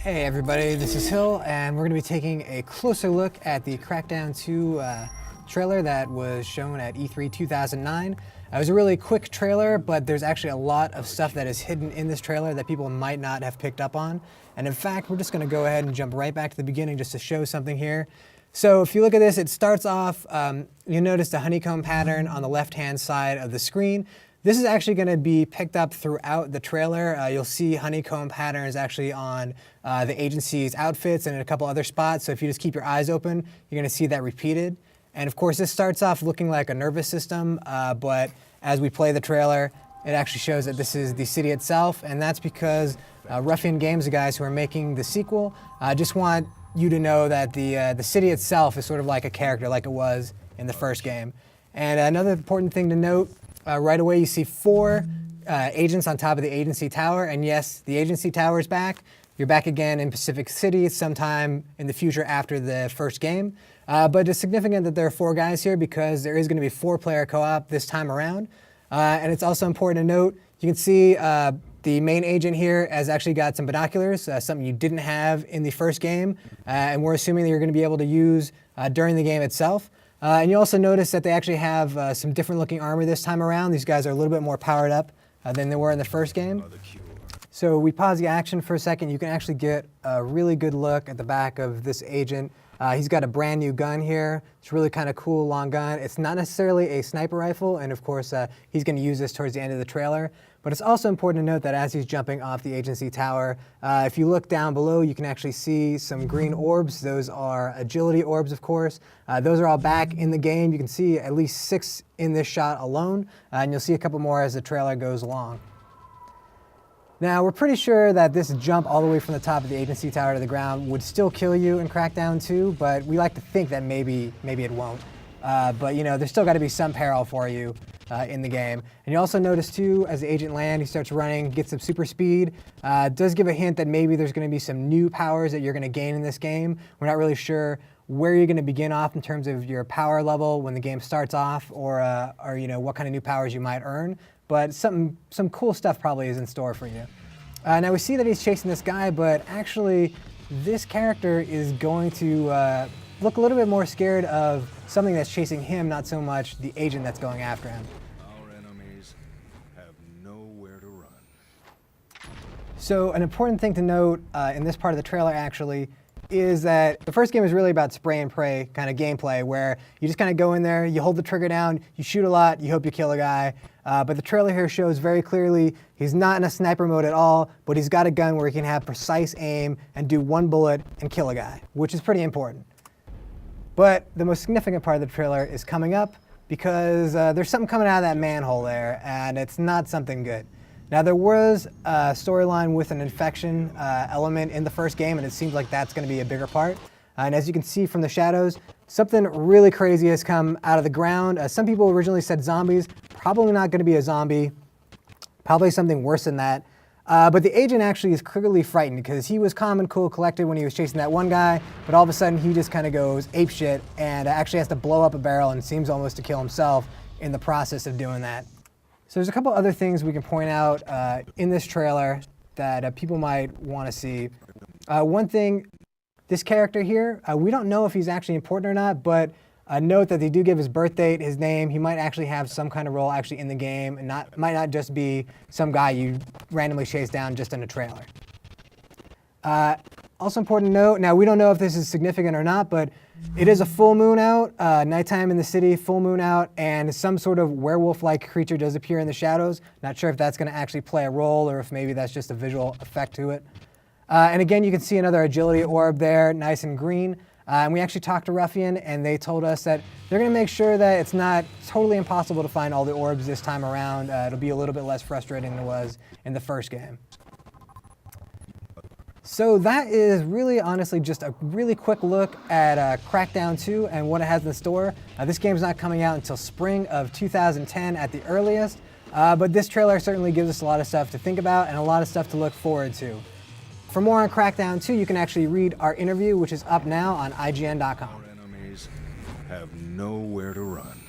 Hey everybody, this is Hill, and we're going to be taking a closer look at the CrackDown 2 trailer that was shown at E3 2009. It was a really quick trailer, but there's actually a lot of stuff that is hidden in this trailer that people might not have picked up on. And in fact, we're just going to go ahead and jump right back to the beginning just to show something here. So if you look at this, it starts off, you notice the honeycomb pattern on the left-hand side of the screen. This is actually going to be picked up throughout the trailer. You'll see honeycomb patterns actually on the agency's outfits and in a couple other spots. So if you just keep your eyes open, you're going to see that repeated. And of course, this starts off looking like a nervous system, but as we play the trailer, it actually shows that this is the city itself. And that's because Ruffian Games, the guys who are making the sequel, just want you to know that the city itself is sort of like a character, like it was in the first game. And another important thing to note, right away you see 4 agents on top of the agency tower, and yes, the agency tower is back. You're back again in Pacific City sometime in the future after the first game. But it's significant that there are 4 guys here because there is going to be 4-player co-op this time around. And it's also important to note, you can see the main agent here has actually got some binoculars, something you didn't have in the first game, and we're assuming that you're going to be able to use during the game itself. And you also notice that they actually have some different looking armor this time around. These guys are a little bit more powered up than they were in the first game. So we pause the action for a second. You can actually get a really good look at the back of this agent. He's got a brand new gun here. It's really kind of cool, long gun. It's not necessarily a sniper rifle, and of course he's going to use this towards the end of the trailer. But it's also important to note that as he's jumping off the agency tower, if you look down below, you can actually see some green orbs. Those are agility orbs, of course. Those are all back in the game. You can see at least 6 in this shot alone, and you'll see a couple more as the trailer goes along. Now, we're pretty sure that this jump all the way from the top of the agency tower to the ground would still kill you in CrackDown 2, but we like to think that maybe it won't. But you know, there's still got to be some peril for you in the game. And you also notice too, as the agent lands, he starts running, gets some super speed. It does give a hint that maybe there's going to be some new powers that you're going to gain in this game. We're not really sure where you're going to begin off in terms of your power level when the game starts off, or you know, what kind of new powers you might earn. But some cool stuff probably is in store for you. Now we see that he's chasing this guy, but actually this character is going to look a little bit more scared of something that's chasing him, not so much the agent that's going after him. Our enemies have nowhere to run. So an important thing to note in this part of the trailer actually is that the first game is really about spray and pray kind of gameplay, where you just kind of go in there, you hold the trigger down, you shoot a lot, you hope you kill a guy. But the trailer here shows very clearly he's not in a sniper mode at all, but he's got a gun where he can have precise aim and do 1 bullet and kill a guy, which is pretty important. But the most significant part of the trailer is coming up, because there's something coming out of that manhole there, and it's not something good. Now, there was a storyline with an infection element in the first game, and it seems like that's going to be a bigger part. And as you can see from the shadows, something really crazy has come out of the ground. Some people originally said zombies. Probably not going to be a zombie. Probably something worse than that. But the agent actually is clearly frightened, because he was calm and cool, collected when he was chasing that one guy, but all of a sudden he just kind of goes apeshit and actually has to blow up a barrel and seems almost to kill himself in the process of doing that. So there's a couple other things we can point out in this trailer that people might want to see. One thing, this character here, we don't know if he's actually important or not, but note that they do give his birth date, his name. He might actually have some kind of role actually in the game, and might not just be some guy you randomly chase down just in a trailer. Also important to note, now we don't know if this is significant or not, but it is a full moon out, nighttime in the city, full moon out, and some sort of werewolf-like creature does appear in the shadows. Not sure if that's going to actually play a role, or if maybe that's just a visual effect to it. And again, you can see another agility orb there, nice and green. And we actually talked to Ruffian, and they told us that they're going to make sure that it's not totally impossible to find all the orbs this time around. It'll be a little bit less frustrating than it was in the first game. So that is really honestly just a really quick look at CrackDown 2 and what it has in store. This game's not coming out until spring of 2010 at the earliest, but this trailer certainly gives us a lot of stuff to think about and a lot of stuff to look forward to. For more on CrackDown 2, you can actually read our interview, which is up now on IGN.com. Our enemies have nowhere to run.